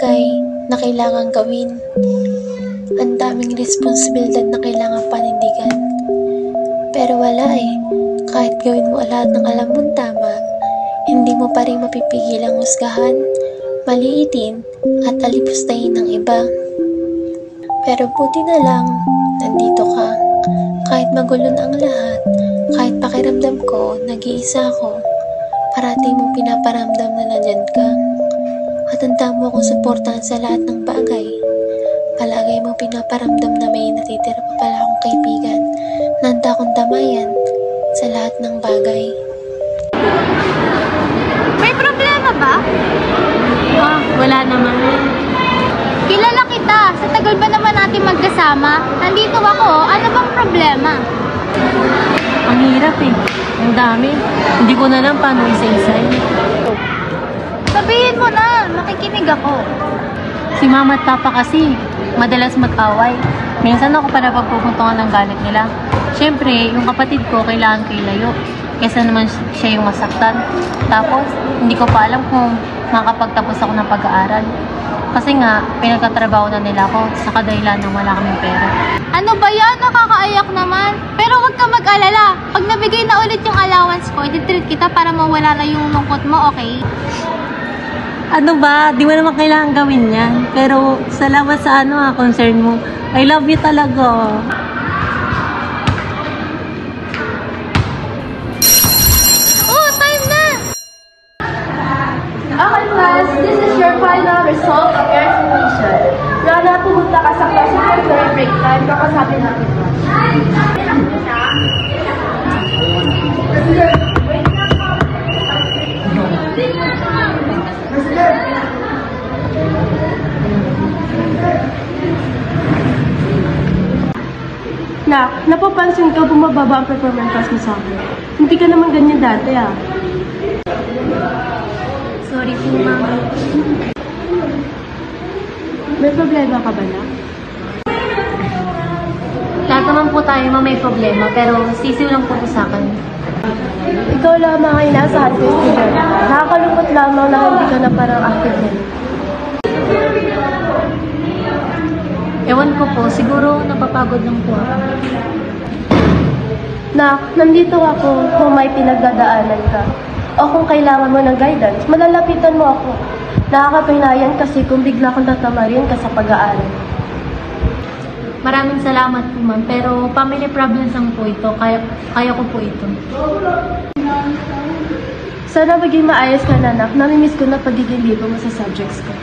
bagay na kailangan gawin. Ang daming responsibilidad na kailangan panindigan. Pero wala eh. Kahit gawin mo lahat ng alam mong tama, hindi mo pa rin mapipigil ang husgahan, maliitin at alipustahin ng iba. Pero buti na lang, nandito ka. Kahit magulo na ang lahat, kahit pakiramdam ko, nag-iisa ako, parating mong pinaparamdam na nandyan ka. At handa mo akong suportahan sa lahat ng bagay. Palagay mo pinaparamdam na may natitira pa pala akong kaibigan na handa akong tamayan sa lahat ng bagay. May problema ba? Wala naman. Kilala kita. Sa tagal ba naman natin magkasama? Nandito ako. Ano bang problema? Ang hirap eh. Ang dami. Hindi ko na lang paano isa-isay. Sabihin mo na. Makikinig ako. Si mama at papa kasi, madalas mag-away. Minsan ako pa napagpupuntungan ng galit nila. Siyempre, yung kapatid ko, kailangan ko ilayo. Kesa naman siya yung masaktan. Tapos, hindi ko pa alam kung makakapagtapos ako ng pag-aaral. Kasi nga, pinagkatrabaho na nila ako sa kadahilan ng wala kaming pera. Ano ba yan? Nakakaayak naman. Pero huwag ka mag-alala. Pag nabigay na ulit yung allowance ko, i-treat kita para mawala na yung lungkot mo, okay? Ano ba? Di mo naman kailangan gawin yan. Pero, salamat sa concern mo. I love you talaga. Okay, class, this is your final result of your estimation. Rana, pumunta ka sa class during break time. Kakasapin natin ito. Nak, napapansin ko bumababa ang performance mo sa akin. Hindi ka naman ganyan dati ah. Sorry po, mama. May problema ka ba, Nak? Lahat naman po tayo may problema, pero sisiw lang po sa akin. Ikaw lamang ay nasa high school student. Nakakalungkot lamang na hindi ka na parang active din. Ewan ko po, siguro napapagod lang po ako. Nak, nandito ako kung may pinagdadaanan ka. O kung kailangan mo ng guidance, malalapitan mo ako. Nakakapinayan kasi kung bigla kang tatamarin ka sa pag-aaral. Maraming salamat po, ma'am. Pero family problems lang po ito. Kaya ko po ito. Sana maging maayos ka na, Nak. Namimiss ko na pagiging libo mo sa subjects ko.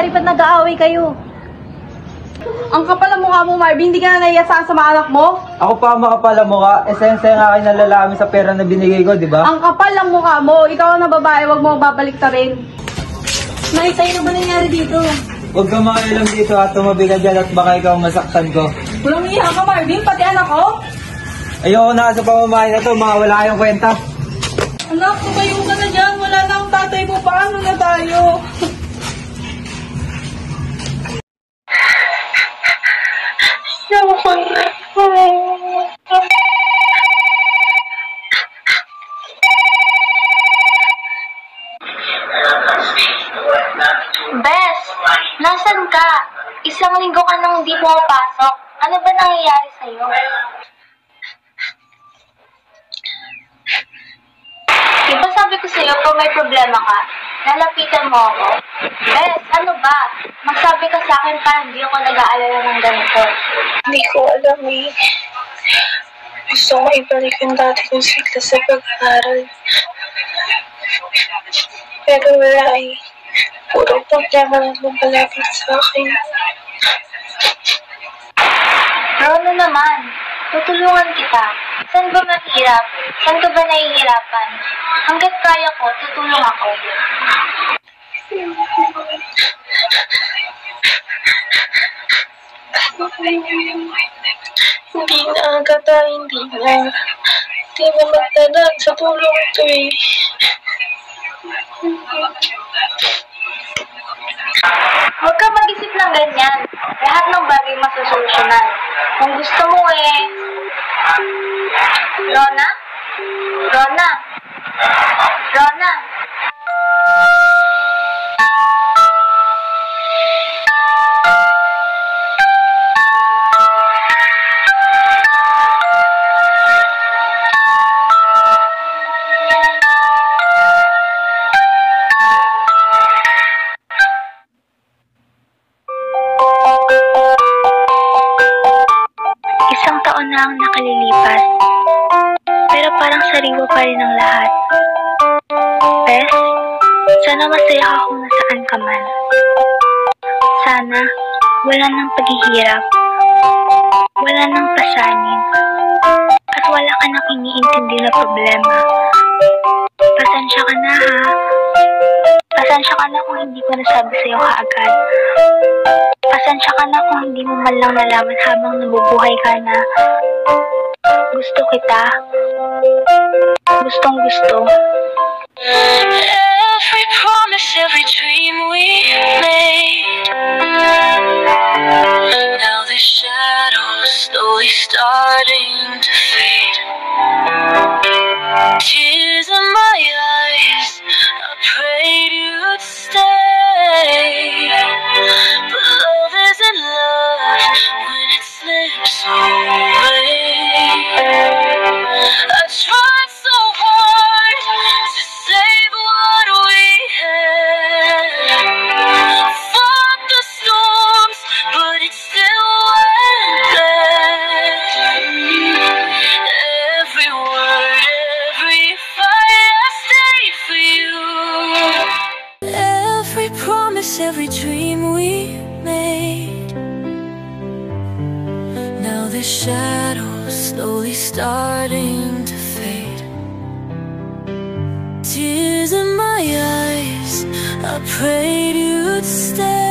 Ba't nag-aaway kayo? Ang kapal ang mukha mo, Marvin. Hindi ka na naiyasaan sa mga anak mo? Ako pa ang makapal ang mukha. Esensya nga kayo nalalami sa pera na binigay ko, di ba? Ang kapal ang mukha mo. Ikaw ang babae, wag mo babalik ta rin. Nay, tayo na ba nangyari dito? Huwag kang makialam dito at tumabi ka dyan at baka ikaw masaktan ko. Walang iha ka, Marvin. Pati anak ko. Ayoko na sa pamamahay na to, mga wala kayong kwenta. Anak, tumayo ka na dyan. Wala na ang tatay mo. Paano na tayo? Bes, nasan ka? Isang linggo ka nang hindi pumapasok. Ano ba nangyayari sa'yo? Diba sabi ko sa'yo kung may problema ka, lalapitan mo ako? Bes, ano ba? Magsabi ka sa akin pa, hindi ako nag-aalala ng ganito. Hindi ko alam eh. Gusto ko ibalik yung dati kong sigla sa pag-aaral. Pero wala eh. Puro problema lang lumalapit sa akin. Ano naman? Tutulungan kita. Saan ba mahirap? Saan ka ba nahihirapan? Hanggat kaya ko, tutulong ako. Hindi na agad hindi na. Hindi na magdadaan sa tulong ito eh. Huwag ka mag-isip ng ganyan. Lahat ng bagay masosolusyonan. Kung gusto mo Rona? Rona? Rona? Isang taon na ang nakalilipas, pero parang sariwa pa rin ang lahat. Bes, sana masaya ka kung nasaan ka man. Sana wala nang paghihirap, wala nang pasanin, at wala ka nang iniintindi na problema. Pasensya ka na ha. Pasensya ka na kung hindi ko nasabi sa'yo kaagad. Pasensya ka na kung hindi mo man lang nalaman habang nabubuhay ka na gusto kita. Gustong gusto. Every promise, every dream we made. Now the shadows slowly starting to fade. Tears in my eyes, I prayed you'd stay. But love isn't love when it slips away. I tried so hard to save what we had. Fought the storms, but it still went bad. Every word, every fight, I stayed for you. Every promise, every dream we made. Now the shadows slowly starting to fade. Tears in my eyes, I prayed you'd stay.